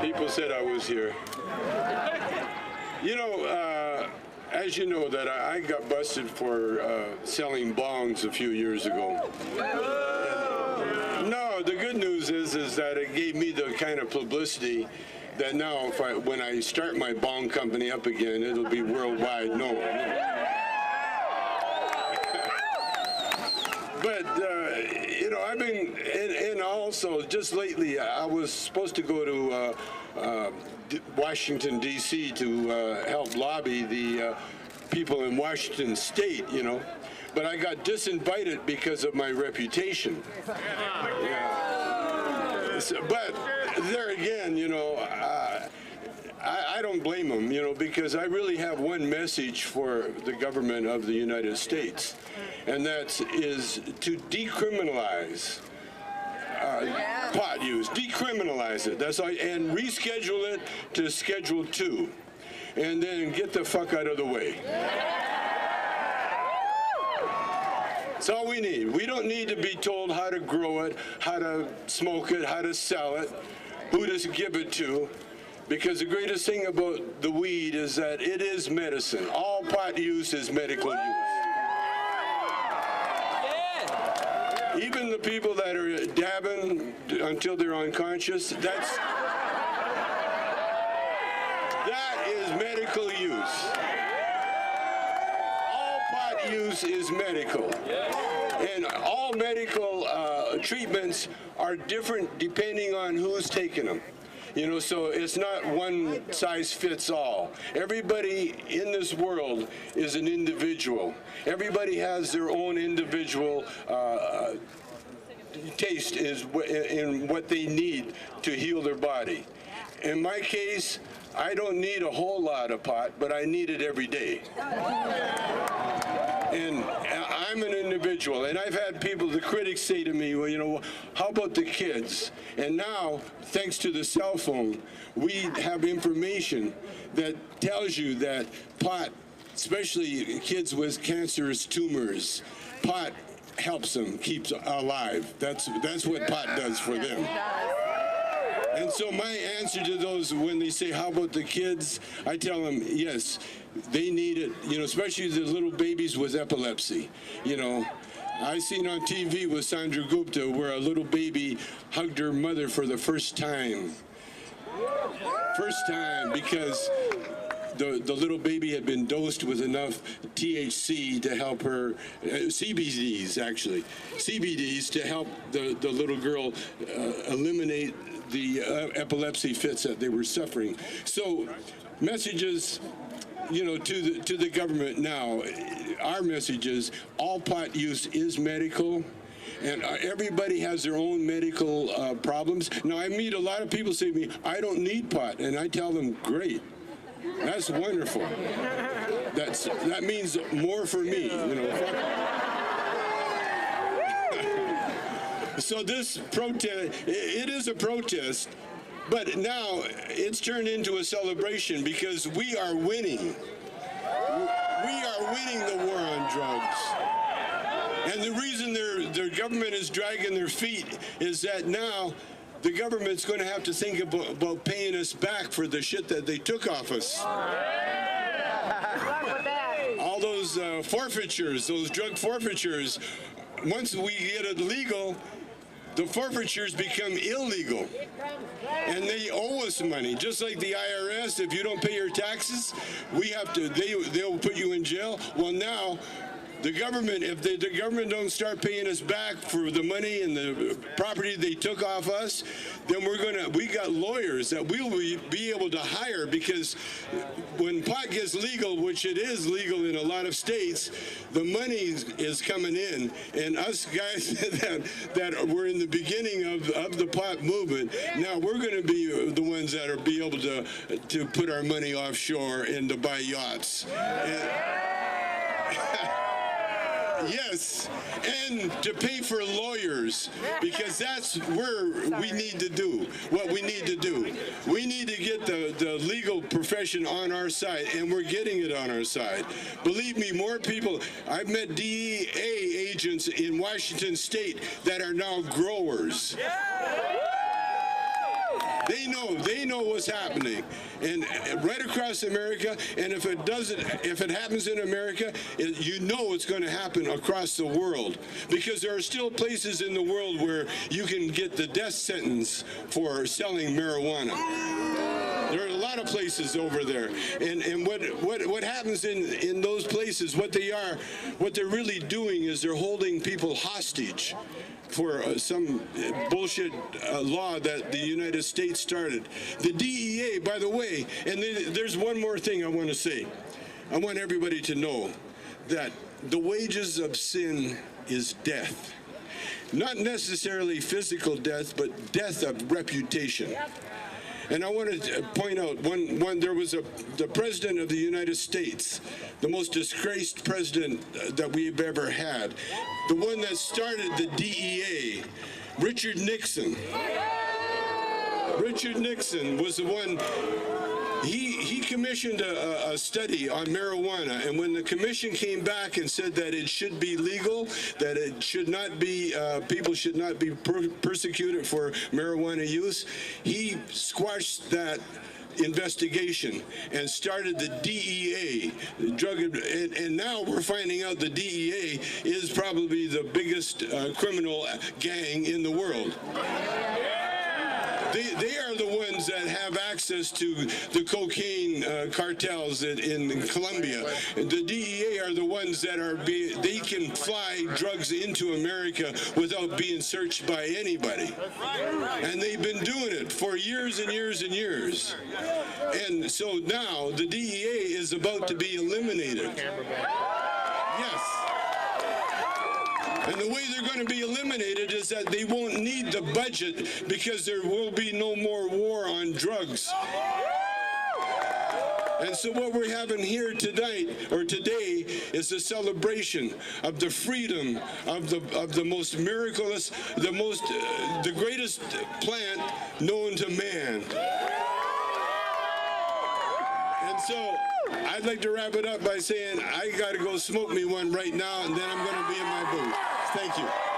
People said I was here. You know, as you know, that I got busted for selling bongs a few years ago. No, the good news is that it gave me the kind of publicity that now, when I start my bong company up again, it'll be worldwide known. But, you know, I've been, and also just lately, I was supposed to go to Washington, D.C. to help lobby the people in Washington State, you know. But I got disinvited because of my reputation. Yeah. So, but there again, you know, I don't blame them, you know, because I really have one message for the government of the United States, and that is to decriminalize pot use. Decriminalize it. That's all, and reschedule it to Schedule 2, and then get the fuck out of the way. That's all we need. We don't need to be told how to grow it, how to smoke it, how to sell it, who to give it to. Because the greatest thing about the weed is that it is medicine. All pot use is medical use. Yeah. Even the people that are dabbing until they're unconscious, that is medical use. All pot use is medical. And all medical treatments are different depending on who's taking them. You know, so it's not one size fits all. Everybody in this world is an individual. Everybody has their own individual taste in what they need to heal their body. In my case, I don't need a whole lot of pot, but I need it every day. And I'm an individual, and I've had people, the critics say to me, well, you know, how about the kids? And now, thanks to the cell phone, we have information that tells you that pot, especially kids with cancerous tumors, pot helps them, keeps alive. That's what pot does for them. And so my answer to those, when they say, how about the kids? I tell them, yes, they need it, you know, especially the little babies with epilepsy. You know, I seen on TV with Sandra Gupta where a little baby hugged her mother for the first time. First time, because the little baby had been dosed with enough THC to help her, CBDs actually, CBDs to help the little girl eliminate the epilepsy fits that they were suffering. So messages, you know, to the government now, our message is all pot use is medical, and everybody has their own medical problems. Now, I meet a lot of people say to me, I don't need pot, and I tell them, great. That's wonderful. That means more for me, you know. So this protest, it is a protest, but now it's turned into a celebration because we are winning. We are winning the war on drugs. And the reason their government is dragging their feet is that now the government's going to have to think about paying us back for the shit that they took off us. All those forfeitures, those drug forfeitures, once we get it legal, the forfeitures become illegal, and they owe us money. Just like the IRS, if you don't pay your taxes, we have to. They'll put you in jail. Well, now the government, if the government don't start paying us back for the money and the property they took off us, then we got lawyers that we'll be able to hire, because when pot gets legal, which it is legal in a lot of states, the money is coming in, and us guys that were in the beginning of the pot movement, now we're going to be the ones that are be able to put our money offshore and to buy yachts. Yes, and to pay for lawyers, because that's where we need to do what we need to do. We need to get the legal profession on our side, and we're getting it on our side. Believe me, more people. I've met DEA agents in Washington State that are now growers. They know what's happening, and right across America. And if it happens in America, you know it's going to happen across the world, because there are still places in the world where you can get the death sentence for selling marijuana. There are a lot of places over there, and what happens in those places, what they're really doing is they're holding people hostage for some bullshit law that the United States started. The DEA, by the way, and there's one more thing I want to say. I want everybody to know that the wages of sin is death. Not necessarily physical death, but death of reputation. And I want to point out there was the President of the United States, the most disgraced president that we've ever had, the one that started the DEA, Richard Nixon. Richard Nixon was the one. He commissioned a study on marijuana, and when the commission came back and said that it should be legal, that it should not be, people should not be persecuted for marijuana use, he squashed that investigation and started the DEA, and now we're finding out the DEA is probably the biggest criminal gang in the world. They are the ones that have access to the cocaine cartels in Colombia. The DEA are the ones that they can fly drugs into America without being searched by anybody. And they've been doing it for years and years and years. And so now the DEA is about to be eliminated. Yes. And the way they're going to be eliminated is that they won't need the budget, because there will be no more war on drugs. And so what we're having here tonight, or today, is a celebration of the freedom of the most miraculous, the greatest plant known to man. And so I'd like to wrap it up by saying I got to go smoke me one right now, and then I'm going to be in my booth. Thank you.